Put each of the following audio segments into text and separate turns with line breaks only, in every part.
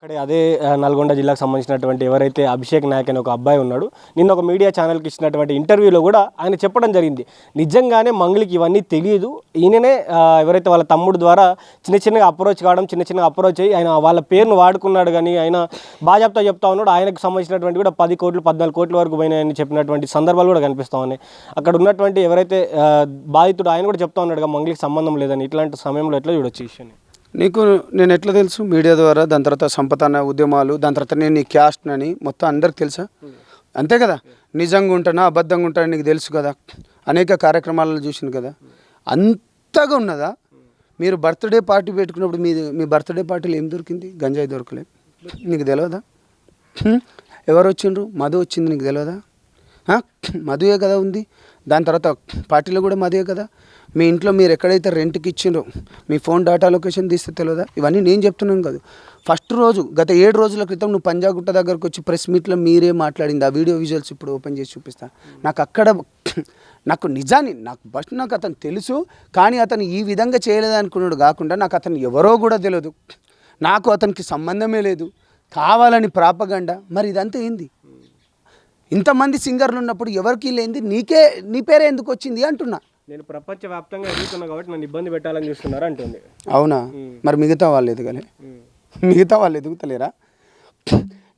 అక్కడే అదే నల్గొండ జిల్లాకు సంబంధించినటువంటి ఎవరైతే అభిషేక్ నాయక్ అనే ఒక అబ్బాయి ఉన్నాడు, నిన్న ఒక మీడియా ఛానల్కి ఇచ్చినటువంటి ఇంటర్వ్యూలో కూడా ఆయన చెప్పడం జరిగింది. నిజంగానే మంగ్లీకి ఇవన్నీ తెలియదు, ఈయననే ఎవరైతే వాళ్ళ తమ్ముడు ద్వారా చిన్నగా అప్రోచ్ కావడం, చిన్నగా అప్రోచ్ అయ్యి ఆయన వాళ్ళ పేరును వాడుకున్నాడు. కానీ ఆయన బాజాప్తా చెప్తా ఉన్నాడు. ఆయనకు సంబంధించినటువంటి కూడా 10 కోట్లు 14 కోట్ల వరకు పోయినాయని చెప్పినటువంటి సందర్భాలు కూడా కనిపిస్తూ ఉన్నాయి. అక్కడ ఉన్నటువంటి ఎవరైతే బాధితుడు ఆయన కూడా చెప్తా ఉన్నాడు మంగ్లీకి సంబంధం లేదని. ఇట్లాంటి సమయంలో ఎట్లా చూడొచ్చు ఈ విషయాన్ని?
నీకు నేను ఎట్లా తెలుసు? మీడియా ద్వారా, దాని తర్వాత సంపతన ఉద్యమాలు, దాని తర్వాత నేను నీ క్యాస్ట్ అని మొత్తం అందరికి తెలుసా? అంతే కదా. నిజంగా ఉంటానా అబద్ధంగా ఉంటానా నీకు తెలుసు కదా. అనేక కార్యక్రమాలలో చూసింది కదా. అంతగా ఉన్నదా? మీరు బర్త్డే పార్టీ పెట్టుకున్నప్పుడు మీ బర్త్డే పార్టీలో ఏం దొరికింది? గంజాయి దొరకలేదు, నీకు తెలియదా? ఎవరు వచ్చిండ్రు? మధు వచ్చింది, నీకు తెలియదా? మధుయే కదా ఉంది. దాని తర్వాత పార్టీలో కూడా మధుయే కదా. మీ ఇంట్లో మీరు ఎక్కడైతే రెంట్కి ఇచ్చిండ్రో మీ ఫోన్ డేటా లొకేషన్ తీస్తే తెలియదా? ఇవన్నీ నేను చెప్తున్నాను కాదు. ఫస్ట్ రోజు గత 7 రోజుల క్రితం నువ్వు పంజాగుట్ట దగ్గరకు వచ్చి ప్రెస్ మీట్లో మీరే మాట్లాడింది. ఆ వీడియో విజువల్స్ ఇప్పుడు ఓపెన్ చేసి చూపిస్తా. నాకు నిజాన్ని నాకు అతను తెలుసు, కానీ అతను ఈ విధంగా చేయలేదు అనుకున్నాడు కాకుండా నాకు అతను ఎవరో కూడా తెలియదు, నాకు అతనికి సంబంధమే లేదు, కావాలని ప్రాపగండా. మరి ఇదంతా ఏంది? ఇంతమంది సింగర్లు ఉన్నప్పుడు ఎవరికి లేనిది నీ పేరే ఎందుకు వచ్చింది అంటున్నా.
నేను ప్రపంచవ్యాప్తంగా ఎదుగుతున్నా కాబట్టి నన్ను ఇబ్బంది పెట్టాలని చూస్తున్నారు అంటుంది.
అవునా? మరి మిగతా వాళ్ళు ఎదగలే? మిగతా వాళ్ళు ఎదుగుతలేరా?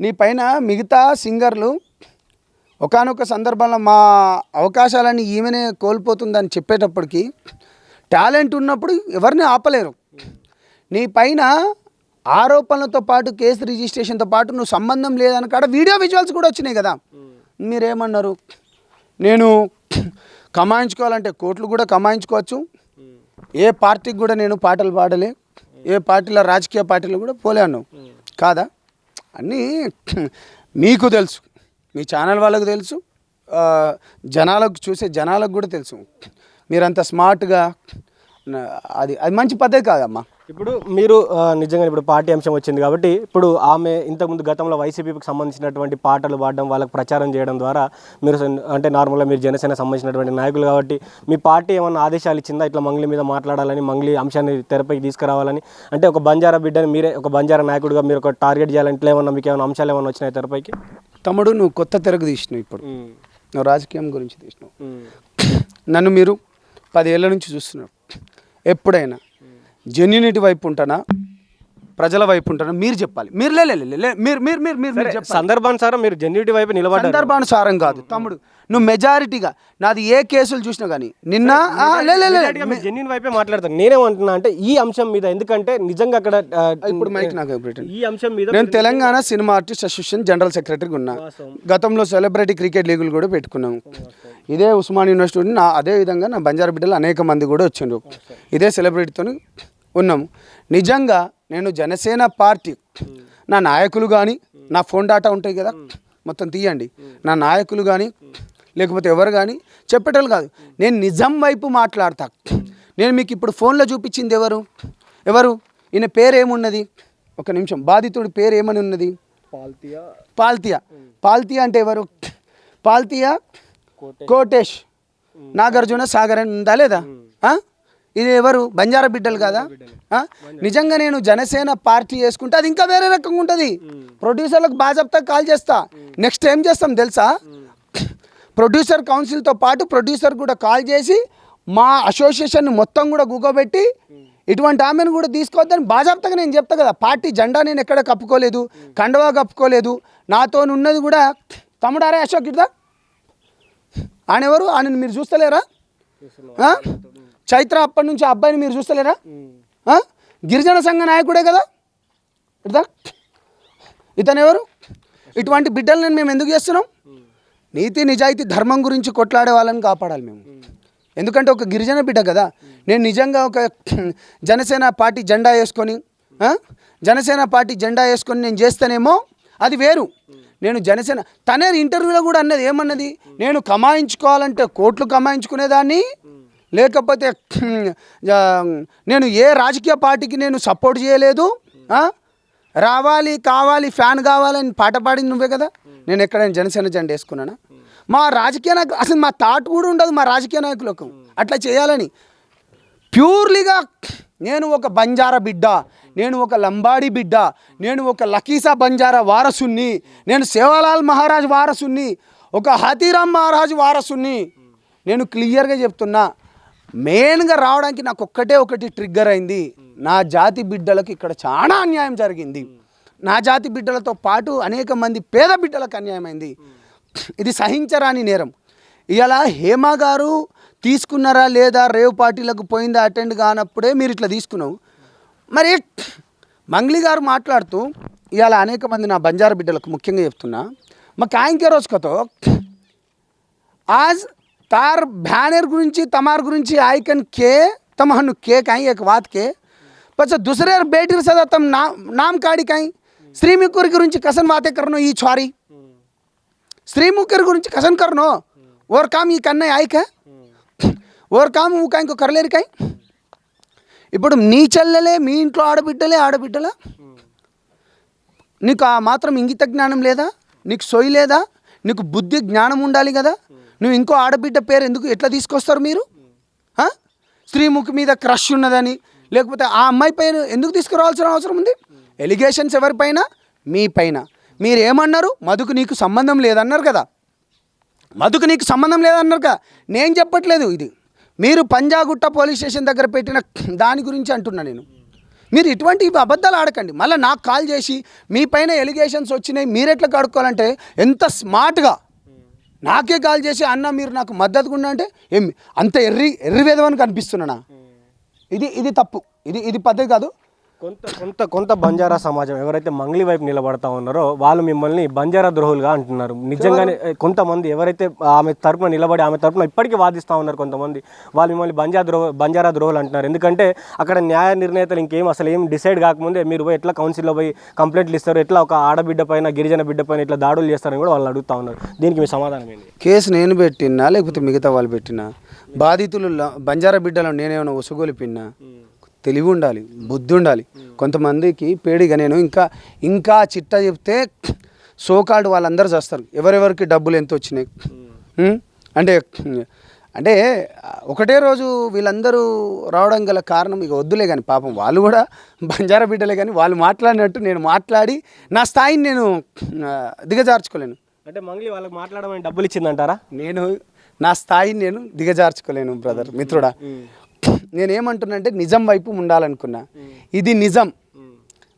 నీ పైన మిగతా సింగర్లు ఒకానొక సందర్భంలో మా అవకాశాలని ఈమెనే కోల్పోతుందని చెప్పేటప్పటికి టాలెంట్ ఉన్నప్పుడు ఎవరిని ఆపలేరు. నీ పైన ఆరోపణలతో పాటు కేసు రిజిస్ట్రేషన్తో పాటు నువ్వు సంబంధం లేదని కాడ వీడియో విజువల్స్ కూడా వచ్చినాయి కదా. మీరేమన్నారు? నేను కమాయించుకోవాలంటే కోట్లు కూడా కమాయించుకోవచ్చు, ఏ పార్టీకి కూడా నేను పాటలు పాడలే, ఏ పార్టీలో రాజకీయ పార్టీలు కూడా పోలే అన్నావు కాదా? అన్నీ మీకు తెలుసు, మీ ఛానల్ వాళ్ళకు తెలుసు, జనాలకు కూడా తెలుసు. మీరంత స్మార్ట్గా అది మంచి పద్ధతి కాదమ్మా.
ఇప్పుడు మీరు నిజంగా ఇప్పుడు పార్టీ అంశం వచ్చింది కాబట్టి ఇప్పుడు ఆమె ఇంతకుముందు గతంలో వైసీపీకి సంబంధించినటువంటి పాటలు పాడడం, వాళ్ళకి ప్రచారం చేయడం ద్వారా మీరు అంటే నార్మల్గా మీరు జనసేన సంబంధించినటువంటి నాయకులు కాబట్టి మీ పార్టీ ఏమన్నా ఆదేశాలు ఇచ్చిందా ఇట్లా మంగ్లీ మీద మాట్లాడాలని, మంగ్లీ అంశాన్ని తెరపైకి తీసుకురావాలని? అంటే ఒక బంజారా బిడ్డని మీరే ఒక బంజారా నాయకుడిగా మీరు ఒక టార్గెట్ చేయాలని ఇట్లా ఏమన్నా మీకు ఏమైనా అంశాలు ఏమైనా వచ్చినాయి తెరపైకి?
తమ్ముడు, నువ్వు కొత్త తెరకు తీసినావు, ఇప్పుడు నువ్వు రాజకీయం గురించి తీసినావు. నన్ను మీరు 10 ఏళ్ళ నుంచి చూస్తున్నారు. ఎప్పుడైనా జెన్యూనిటీ వైపు ఉంటానా, ప్రజల వైపు ఉంటానా మీరు చెప్పాలి. మీరు
సందర్భానుసారం మీరు జెన్యూనిటీ వైపు నిలబడ్డారు.
సందర్భానుసారం కాదు తమ్ముడు. నువ్వు మెజారిటీగా నాది ఏ కేసులు చూసినా కానీ నిన్న
జెన్యూన్ వైపే మాట్లాడతాను. నేనేమంటున్నా అంటే ఈ అంశం మీద, ఎందుకంటే నిజంగా అక్కడ
ఇప్పుడు మైక్ నాకు
ఈ అంశం మీద
నేను Telangana cinema artist association general సెక్రటరీగా ఉన్నా. గతంలో సెలబ్రిటీ క్రికెట్ లీగులు కూడా పెట్టుకున్నాము. ఇదే ఉస్మాన్ యూనివర్సిటీ అదే విధంగా నా బంజారా బిడ్డలు అనేక మంది కూడా వచ్చిండ్రు. ఇదే సెలబ్రిటీతో ఉన్నాము. నిజంగా నేను జనసేన పార్టీ నా నాయకులు కానీ, నా ఫోన్ డాటా ఉంటాయి కదా మొత్తం తీయండి, నా నాయకులు కానీ లేకపోతే ఎవరు కానీ చెప్పేటోళ్ళు కాదు. నేను నిజం వైపు మాట్లాడతా. నేను మీకు ఇప్పుడు ఫోన్లో చూపించింది ఎవరు ఈయన పేరు ఏమున్నది? ఒక నిమిషం. బాధితుడి పేరు ఏమని ఉన్నది? పాల్తియా అంటే ఎవరు? పాల్తియా కోటేష్ నాగార్జున సాగర్ అని ఉందా లేదా? ఇది ఎవరు? బంజారా బిడ్డలు కదా. నిజంగా నేను జనసేన పార్టీ చేసుకుంటే అది ఇంకా వేరే రకంగా ఉంటుంది. ప్రొడ్యూసర్లకు బాజాప్తా కాల్ చేస్తా. నెక్స్ట్ ఏం చేస్తాం తెలుసా? ప్రొడ్యూసర్ కౌన్సిల్తో పాటు ప్రొడ్యూసర్ కూడా కాల్ చేసి మా అసోసియేషన్ మొత్తం కూడా గుగబెట్టి ఇటువంటి ఆమెను కూడా తీసుకోవద్దని బాజాప్తాగా నేను చెప్తా కదా. పార్టీ జెండా నేను ఎక్కడ కప్పుకోలేదు, కండవా కప్పుకోలేదు. నాతో ఉన్నది కూడా తమ్ముడారే అశోక్ ఇద్దా. ఆయన ఎవరు? ఆయనను మీరు చూస్తలేరా? చైత్ర అప్పటి నుంచి అబ్బాయిని మీరు చూస్తలేరా? గిరిజన సంఘ నాయకుడే కదా ఇద్దా. ఇతను ఎవరు? ఇటువంటి బిడ్డలను మేము ఎందుకు చేస్తున్నాం? నీతి నిజాయితీ ధర్మం గురించి కొట్లాడే వాళ్ళని కాపాడాలి మేము. ఎందుకంటే ఒక గిరిజన బిడ్డ కదా. నేను నిజంగా ఒక జనసేన పార్టీ జెండా వేసుకొని నేను చేస్తానేమో అది వేరు. నేను జనసేన తనే ఇంటర్వ్యూలో కూడా అన్నది ఏమన్నది? నేను కమాయించుకోవాలంటే కోట్లు కమాయించుకునేదాన్ని, లేకపోతే నేను ఏ రాజకీయ పార్టీకి నేను సపోర్ట్ చేయలేదు, రావాలి కావాలి ఫ్యాన్ కావాలని పాట పాడింది నువ్వే కదా. నేను ఎక్కడైనా జనసేన జెండా వేసుకున్నానా? మా రాజకీయ నాయకులు అసలు మా థాట్ కూడా ఉండదు మా రాజకీయ నాయకులకు అట్లా చేయాలని. ప్యూర్లీగా నేను ఒక బంజారా బిడ్డ, నేను ఒక లంబాడి బిడ్డ, నేను ఒక లకీసా బంజారా వారసుని, నేను సేవాలాల్ మహారాజ్ వారసుని, ఒక హాతీరామ్ మహారాజ్ వారసుని. నేను క్లియర్గా చెప్తున్నా, మెయిన్గా రావడానికి నాకు ఒకటి ట్రిగ్గర్ అయింది. నా జాతి బిడ్డలకు ఇక్కడ చాలా అన్యాయం జరిగింది. నా జాతి బిడ్డలతో పాటు అనేక మంది పేద బిడ్డలకు అన్యాయం అయింది. ఇది సహించరాని నేరం. ఇలా హేమ గారు తీసుకున్నారా లేదా, రేవ్ పార్టీలకు పోయిందా, అటెండ్ కానప్పుడే మీరు ఇట్లా తీసుకున్నావు. మరి మంగ్లీ గారు మాట్లాడుతూ ఇవాళ అనేక మంది నా బంజారా బిడ్డలకు ముఖ్యంగా చెప్తున్నా, మా కాయింకే రోజు కతో आज तार भ्यानेर गुరించి तमार गुరించి आयकन के तमहनु के काही एक बात के पछ दुसरे बेटीर सदा तम नाम काढी काही श्रीमुखर गुరించి कसन बातें करनो ई छोरी श्रीमुखर गुరించి कसन करनो और काम ఈ కన్నయ్య आयक और काम वो काही को करलेరు काही. ఇప్పుడు నీ చెల్లెలే మీ ఇంట్లో ఆడబిడ్డలా నీకు ఆ మాత్రం ఇంగిత జ్ఞానం లేదా, నీకు సొయి లేదా, నీకు బుద్ధి జ్ఞానం ఉండాలి కదా. నువ్వు ఇంకో ఆడబిడ్డ పేరు ఎందుకు ఎట్లా తీసుకొస్తారు మీరు? స్త్రీముఖి మీద క్రష్ ఉన్నదని, లేకపోతే ఆ అమ్మాయి పైన ఎందుకు తీసుకురావాల్సిన అవసరం ఉంది? ఎలిగేషన్స్ ఎవరిపైన? మీ పైన. మీరు ఏమన్నారు? మధుకు నీకు సంబంధం లేదన్నారు కదా, మధుకు నీకు సంబంధం లేదన్నారు కదా. నేను చెప్పట్లేదు, ఇది మీరు పంజాగుట్ట పోలీస్ స్టేషన్ దగ్గర పెట్టిన దాని గురించి అంటున్నా నేను. మీరు ఇటువంటి అబద్ధాలు ఆడకండి. మళ్ళీ నాకు కాల్ చేసి మీ పైన ఎలిగేషన్స్ వచ్చినాయి మీరు ఎట్లా కడుక్కోవాలంటే ఎంత స్మార్ట్గా నాకే కాల్ చేసి అన్న మీరు నాకు మద్దతుగా ఉన్నా అంటే ఏం అంత ఎర్రివేదమని కనిపిస్తున్నానా? ఇది తప్పు, ఇది పద్ధతి కాదు.
కొంత బంజారా సమాజం ఎవరైతే మంగ్లీ వైపు నిలబడతా ఉన్నారో వాళ్ళు మిమ్మల్ని బంజారా ద్రోహులుగా అంటున్నారు. నిజంగానే కొంతమంది ఎవరైతే ఆమె తరపున నిలబడి ఆమె తరపున ఇప్పటికీ వాదిస్తూ ఉన్నారు కొంతమంది, వాళ్ళు మిమ్మల్ని బంజారా ద్రోహులు అంటున్నారు. ఎందుకంటే అక్కడ న్యాయ నిర్ణేతలు ఇంకేం అసలు ఏం డిసైడ్ కాకముందే మీరు పోయి ఎట్లా కౌన్సిల్లో పోయి కంప్లైంట్లు ఇస్తారు, ఎట్లా ఒక ఆడబిడ్డ పైన గిరిజన బిడ్డ పైన ఇట్లా దాడులు చేస్తారని కూడా వాళ్ళు అడుగుతూ ఉన్నారు. దీనికి మీ సమాధానం ఏంటి?
కేసు నేను పెట్టినా లేకపోతే మిగతా వాళ్ళు పెట్టినా, బాధితులు బంజారా బిడ్డలో నేనేమైనా ఉసుగొలిపిన్నా, తెలివి ఉండాలి, బుద్ధి ఉండాలి. కొంతమందికి పేడిగా నేను ఇంకా చిట్టా చెప్తే సోకాల్డ్ వాళ్ళందరూ చేస్తారు, ఎవరెవరికి డబ్బులు ఎంత వచ్చినాయి అంటే ఒకటే రోజు వీళ్ళందరూ రావడం గల కారణం ఇక వద్దులే కానీ పాపం వాళ్ళు కూడా బంజారా బిడ్డలే, కానీ వాళ్ళు మాట్లాడినట్టు నేను మాట్లాడి నా స్థాయిని నేను దిగజార్చుకోలేను.
అంటే మంగ్లీ వాళ్ళకి మాట్లాడమని డబ్బులు ఇచ్చిందంటారా?
నేను నా స్థాయిని నేను దిగజార్చుకోలేను బ్రదర్, మిత్రుడా. నేనేమంటున్నానంటే నిజం వైపు ఉండాలనుకున్నా. ఇది నిజం.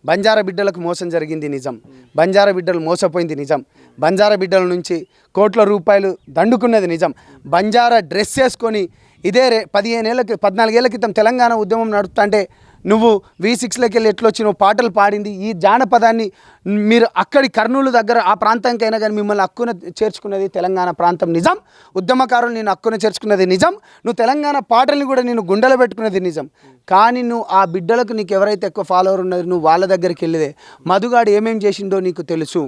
బంజారా బిడ్డలకు మోసం జరిగింది నిజం, బంజారా బిడ్డలు మోసపోయింది నిజం, బంజారా బిడ్డల నుంచి కోట్ల రూపాయలు దండుకున్నది నిజం. బంజారా డ్రెస్ వేసుకొని ఇదే 14 ఏళ్ల క్రితం తెలంగాణ ఉద్యమం నడుపుతుంటే నువ్వు V6లోకి వెళ్ళి ఎట్లొచ్చినావు పాటలు పాడింది, ఈ జానపదాన్ని మీరు అక్కడి కర్నూలు దగ్గర ఆ ప్రాంతానికైనా కానీ మిమ్మల్ని హక్కున చేర్చుకున్నది తెలంగాణ ప్రాంతం నిజం. ఉద్యమకారులు నేను హక్కున చేర్చుకున్నది నిజం. నువ్వు తెలంగాణ పాటల్ని కూడా నేను గుండెలో పెట్టుకున్నది నిజం. కానీ నువ్వు ఆ బిడ్డలకు నీకు ఎవరైతే ఎక్కువ ఫాలోవర్ ఉన్నది నువ్వు వాళ్ళ దగ్గరికి వెళ్ళిదే. మధుగాడు ఏమేం చేసిండో నీకు తెలుసు,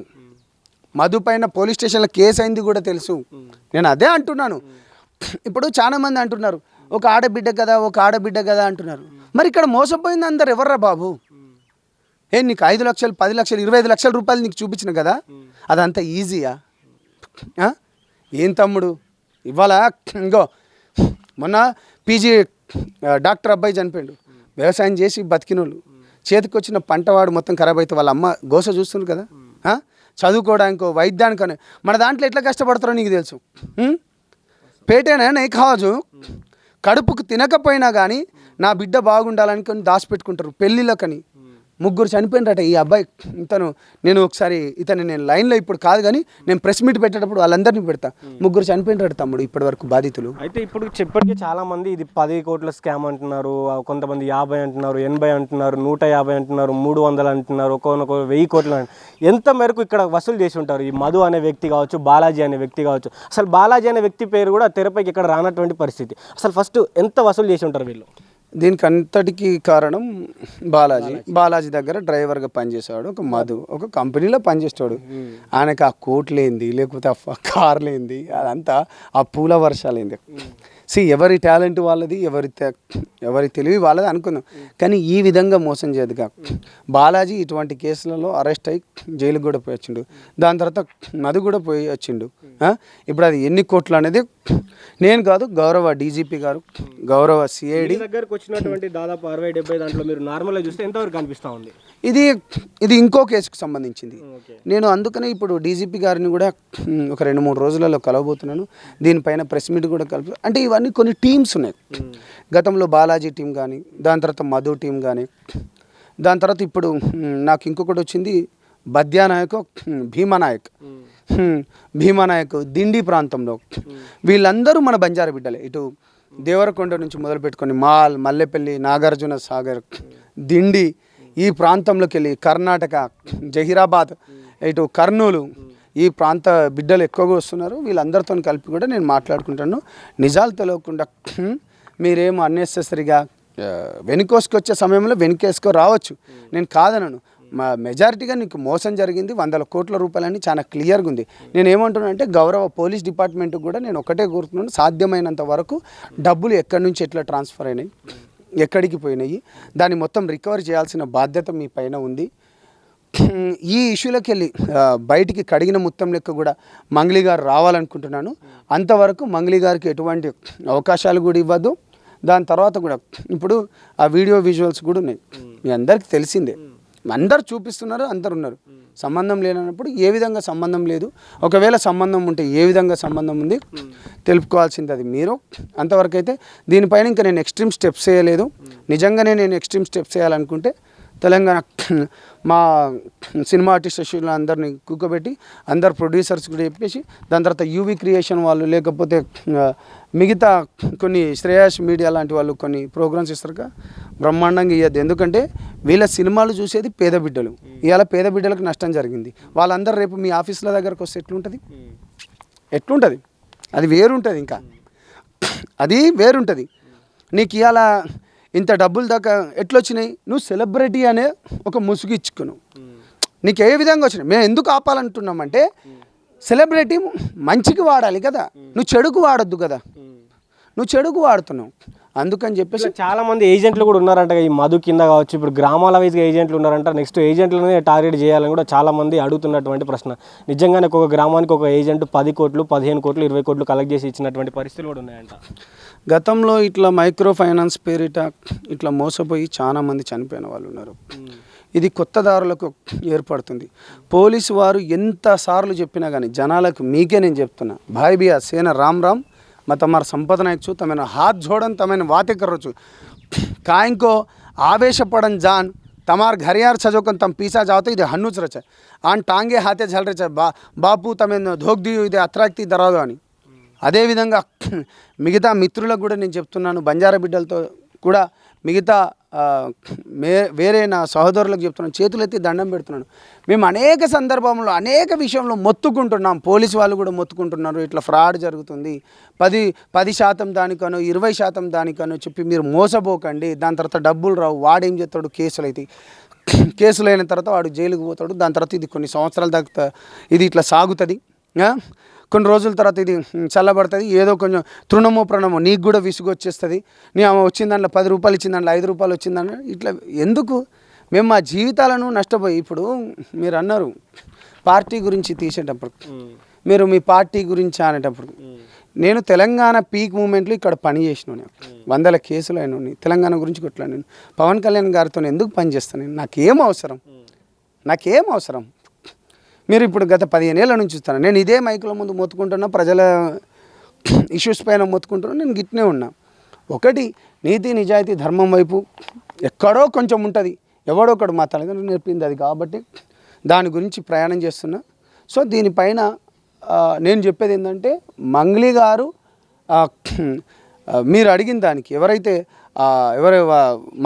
మధు పైన పోలీస్ స్టేషన్లో కేసు అయింది కూడా తెలుసు. నేను అదే అంటున్నాను. ఇప్పుడు చాలామంది అంటున్నారు ఒక ఆడబిడ్డ కదా అంటున్నారు. మరి ఇక్కడ మోసపోయింది అందరు ఎవర్రా బాబు? నీకు 5 లక్షలు 10 లక్షలు 25 లక్షల రూపాయలు నీకు చూపించిన కదా, అదంతా ఈజీయా? ఏం తమ్ముడు ఇవాళ ఇంకో మొన్న పీజీ డాక్టర్ అబ్బాయి చనిపోయాడు, వ్యవసాయం చేసి బతికినోళ్ళు, చేతికి వచ్చిన పంటవాడు మొత్తం ఖరాబ్ అయితే వాళ్ళ అమ్మ గోస చూస్తుంది కదా. చదువుకోవడానికో వైద్యానికో మన దాంట్లో ఎట్లా కష్టపడతారో నీకు తెలుసు. పేటేనా నే కావచ్చు, కడుపుకు తినకపోయినా కానీ నా బిడ్డ బాగుండాలని కొన్ని దాచిపెట్టుకుంటారు పెళ్ళిళ్ళకని. 3 చనిపోయినరట. ఈ అబ్బాయి నేను ఒకసారి నేను లైన్లో ఇప్పుడు కాదు కానీ నేను ప్రెస్ మీట్ పెట్టేటప్పుడు వాళ్ళందరినీ పెడతా. 3 చనిపోయినరట తమ్ముడు ఇప్పటి వరకు బాధితులు.
అయితే ఇప్పటికీ చాలా మంది ఇది 10 కోట్ల స్కామ్ అంటున్నారు, కొంతమంది 50 అంటున్నారు, 80 అంటున్నారు, 150 అంటున్నారు, 300 అంటున్నారు, ఒక్కొక్క 1000 కోట్లు. ఎంత మేరకు ఇక్కడ వసూలు చేసి ఉంటారు ఈ మధు అనే వ్యక్తి కావచ్చు, బాలాజీ అనే వ్యక్తి కావచ్చు? అసలు బాలాజీ అనే వ్యక్తి పేరు కూడా తెరపైకి ఇక్కడ రానటువంటి పరిస్థితి. అసలు ఫస్ట్ ఎంత వసూలు చేసి ఉంటారు వీళ్ళు?
దీనికి అంతటికి కారణం బాలాజీ దగ్గర డ్రైవర్గా పనిచేసేవాడు ఒక మధు, ఒక కంపెనీలో పనిచేస్తాడు. ఆయనకు ఆ కోట్లేంది, లేకపోతే ఆ కార్లేంది, అదంతా ఆ పూల వర్షాలేంది. ఎవరి టాలెంట్ వాళ్ళది, ఎవరి తెలివి వాళ్ళది అనుకుందాం. కానీ ఈ విధంగా మోసం చేయదుగా. బాలాజీ ఇటువంటి కేసులలో అరెస్ట్ అయ్యి జైలుకు కూడా పోయి వచ్చిండు, దాని తర్వాత మధు కూడా పోయి వచ్చిండు. ఇప్పుడు అది ఎన్ని కోట్లు అనేది నేను కాదు, గౌరవ డీజీపీ గారు, గౌరవ సిఐడి
దగ్గరకు వచ్చినటువంటి దాదాపు 60-70 దాంట్లో మీరు నార్మల్గా చూస్తే ఎంతవరకు కనిపిస్తూ ఉంది?
ఇది ఇంకో కేసుకు సంబంధించింది. నేను అందుకనే ఇప్పుడు డీజీపీ గారిని కూడా ఒక 2-3 రోజులలో కలవబోతున్నాను. దీనిపైన ప్రెస్ మీట్ కూడా అంటే ఇవన్నీ కొన్ని టీమ్స్ ఉన్నాయి. గతంలో బాలాజీ టీం కానీ, దాని తర్వాత మధు టీం కానీ, దాని తర్వాత ఇప్పుడు నాకు ఇంకొకటి వచ్చింది బద్యానాయక్, భీమానాయక్ దిండి ప్రాంతంలో. వీళ్ళందరూ మన బంజారా బిడ్డలే. ఇటు దేవరకొండ నుంచి మొదలు పెట్టుకొని మాల్, మల్లెపల్లి, నాగార్జున సాగర్, దిండి, ఈ ప్రాంతంలోకి వెళ్ళి కర్ణాటక, జహీరాబాద్, ఇటు కర్నూలు, ఈ ప్రాంత బిడ్డలు ఎక్కువగా వస్తున్నారు. వీళ్ళందరితో కలిపి కూడా నేను మాట్లాడుకుంటాను. నిజాలు తెలియకుండా మీరేమో అన్నెసెసరీగా వెనుకోసుకు వచ్చే సమయంలో వెనుకేసుకో రావచ్చు, నేను కాదనను. మెజారిటీగా నీకు మోసం జరిగింది, 100 కోట్ల రూపాయలని చాలా క్లియర్గా ఉంది. నేను ఏమంటున్నాను అంటే గౌరవ పోలీస్ డిపార్ట్మెంట్కి కూడా నేను ఒకటే కోరుతున్నాను, సాధ్యమైనంత వరకు డబ్బులు ఎక్కడి నుంచి ఎట్లా ట్రాన్స్ఫర్ అయినాయి, ఎక్కడికి పోయినాయి, దాన్ని మొత్తం రికవర్ చేయాల్సిన బాధ్యత మీ పైన ఉంది. ఈ ఇష్యూలోకి వెళ్ళి బయటికి కడిగిన మొత్తం లెక్క కూడా మంగ్లీ గారు రావాలనుకుంటున్నాను. అంతవరకు మంగ్లీ గారికి ఎటువంటి అవకాశాలు కూడా ఇవ్వద్దు. దాని తర్వాత కూడా ఇప్పుడు ఆ వీడియో విజువల్స్ కూడా ఉన్నాయి, మీ అందరికీ తెలిసిందే. అందరు చూపిస్తున్నారు, అందరు ఉన్నారు. సంబంధం లేనప్పుడు ఏ విధంగా సంబంధం లేదు, ఒకవేళ సంబంధం ఉంటే ఏ విధంగా సంబంధం ఉంది తెలుపుకోవాల్సింది అది మీరు. అంతవరకు అయితే దీనిపైన ఇంకా నేను ఎక్స్ట్రీమ్ స్టెప్స్ చేయలేదు. నిజంగానే నేను ఎక్స్ట్రీమ్ స్టెప్స్ చేయాలనుకుంటే తెలంగాణ మా సినిమా ఆర్టిస్ట్ అందరినీ కూకబెట్టి అందరు ప్రొడ్యూసర్స్ కూడా చెప్పేసి, దాని తర్వాత యూవీ క్రియేషన్ వాళ్ళు, లేకపోతే మిగతా కొన్ని శ్రేయాస్ మీడియా లాంటి వాళ్ళు కొన్ని ప్రోగ్రామ్స్ ఇస్తారు, బ్రహ్మాండంగా ఇవ్వద్దు. ఎందుకంటే వీళ్ళ సినిమాలు చూసేది పేద బిడ్డలు. ఇవాళ పేద బిడ్డలకు నష్టం జరిగింది, వాళ్ళందరూ రేపు మీ ఆఫీసుల దగ్గరకు వస్తే ఎట్లుంటుంది? అది వేరుంటుంది, ఇంకా అది వేరుంటుంది. నీకు ఇవాళ ఇంత డబ్బులు దాకా ఎట్లొచ్చినాయి? నువ్వు సెలబ్రిటీ అనే ఒక ముసుగు ఇచ్చుకున్నావు. నీకు ఏ విధంగా వచ్చినాయి? మేము ఎందుకు ఆపాలంటున్నామంటే సెలబ్రిటీ మంచికి వాడాలి కదా, నువ్వు చెడుకు వాడొద్దు కదా, నువ్వు చెడుకు వాడుతున్నావు. అందుకని చెప్పేసి
చాలా మంది ఏజెంట్లు కూడా ఉన్నారంట, ఈ మధు కింద కావచ్చు, ఇప్పుడు గ్రామాల వైజ్గా ఏజెంట్లు ఉన్నారంట. నెక్స్ట్ ఏజెంట్లనే టార్గెట్ చేయాలని కూడా చాలా మంది అడుగుతున్నటువంటి ప్రశ్న. నిజంగానే ఒక గ్రామానికి ఒక ఏజెంట్ 10 కోట్లు, 15 కోట్లు, 20 కోట్లు కలెక్ట్ చేసి ఇచ్చినటువంటి పరిస్థితులు కూడా ఉన్నాయంట.
గతంలో ఇట్లా మైక్రో ఫైనాన్స్ పేరిట ఇట్లా మోసపోయి చాలా మంది చనిపోయిన వాళ్ళు ఉన్నారు. ఇది కొత్త దారులకు ఏర్పడుతుంది. పోలీసు వారు ఎంతసార్లు చెప్పినా కానీ జనాలకు, మీకే నేను చెప్తున్నా, భాయ్ బియా సేన రామ్ రామ్ मैं तुम्हारा संपदा नायक छू, तमें हाथ जोड़न, तमें बातें करो छू, काइन को आवेश पड़न जान, तमार घर यार सजोकन तम पीसा जाओ इधे हन्नुच रचे आन टांगे हाथे झल रचे बापू तमें धोक दी इधे अत्राक्ति दरादो అని. అదేవిధంగా మిగతా మిత్రులకు కూడా నేను చెప్తున్నాను, బంజారా బిడ్డలతో కూడా మిగతా వేరే నా సహోదరులకు చెప్తున్నాను, చేతులెత్తి దండం పెడుతున్నాను. మేము అనేక సందర్భంలో అనేక విషయంలో మొత్తుకుంటున్నాం, పోలీసు వాళ్ళు కూడా మొత్తుకుంటున్నారు, ఇట్లా ఫ్రాడ్ జరుగుతుంది, 10% దానికనో 20% దానికనో చెప్పి మీరు మోసపోకండి, దాని తర్వాత డబ్బులు రావు, వాడేం చేస్తాడు, కేసులు అయితే కేసులు అయిన తర్వాత వాడు జైలుకు పోతాడు, దాని తర్వాత ఇది కొన్ని సంవత్సరాల దాకా ఇది ఇట్లా సాగుతుంది, కొన్ని రోజుల తర్వాత ఇది చల్లబడుతుంది, ఏదో కొంచెం తృణమో ప్రణమో నీకు కూడా విసుగు వచ్చేస్తుంది, నీ ఆమె వచ్చిన దాంట్లో 10 రూపాయలు ఇచ్చిన దాంట్లో 5 రూపాయలు వచ్చిందంటే ఇట్లా ఎందుకు మేము మా జీవితాలను నష్టపోయి. ఇప్పుడు మీరు అన్నారు పార్టీ గురించి తీసేటప్పుడు, మీరు మీ పార్టీ గురించి అనేటప్పుడు, నేను తెలంగాణ పీక్ మూమెంట్లో ఇక్కడ పని చేసినాను, 100 కేసులు అయినా తెలంగాణ గురించి కొట్లాను. పవన్ కళ్యాణ్ గారితో ఎందుకు పని చేస్తాను నేను? నాకేం అవసరం? మీరు ఇప్పుడు గత 15 ఏళ్ళ నుంచి చూస్తాను, నేను ఇదే మైకుల ముందు మొత్తుకుంటున్నా, ప్రజల ఇష్యూస్ పైన మొత్తుకుంటున్నా, నేను గిట్నే ఉన్నా. ఒకటి నీతి నిజాయితీ ధర్మం వైపు ఎక్కడో కొంచెం ఉంటుంది, ఎవడో ఒకడు మా తల్లిదండ్రులు నేర్పింది అది, కాబట్టి దాని గురించి ప్రయాణం చేస్తున్నా. సో దీనిపైన నేను చెప్పేది ఏంటంటే, మంగ్లీ గారు మీరు అడిగిన దానికి ఎవరైతే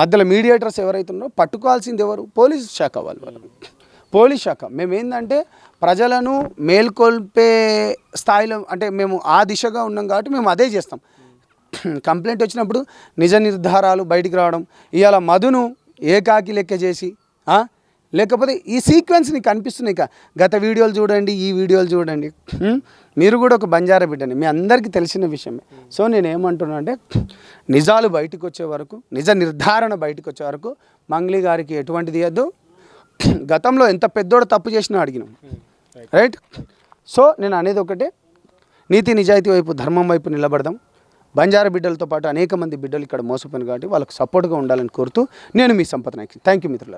మధ్యలో మీడియేటర్స్ ఎవరైతే ఉన్నారో పట్టుకోవాల్సింది ఎవరు? పోలీస్ శాఖ వాళ్ళు. పోలీస్ శాఖ మేమేందంటే ప్రజలను మేల్కొల్పే స్థాయిలో, అంటే మేము ఆ దిశగా ఉన్నాం కాబట్టి మేము అదే చేస్తాం. కంప్లైంట్ వచ్చినప్పుడు నిజ నిర్ధారాలు బయటికి రావడం, ఇవాళ మధును ఏకాకి లెక్క చేసి, లేకపోతే ఈ సీక్వెన్స్ నీకు కనిపిస్తున్నాయి. ఇక గత వీడియోలు చూడండి, ఈ వీడియోలు చూడండి, మీరు కూడా ఒక బంజారా బిడ్డని, మీ అందరికీ తెలిసిన విషయమే. సో నేను ఏమంటున్నా అంటే, నిజాలు బయటకు వచ్చే వరకు, నిజ నిర్ధారణ బయటకు వచ్చే వరకు మంగ్లీ గారికి ఎటువంటిది ఇవ్వద్దు. గతంలో ఎంత పెద్దోడు తప్పు చేసినా అడిగినాం, రైట్? సో నేను అనేది ఒకటే, నీతి నిజాయితీ వైపు ధర్మం వైపు నిలబడదాం. బంజారా బిడ్డలతో పాటు అనేక మంది బిడ్డలు ఇక్కడ మోసపోయిన కాబట్టి వాళ్ళకు సపోర్ట్గా ఉండాలని కోరుతూ నేను మీ సంపత్ నాయక్. థ్యాంక్ యూ మిత్రులారా.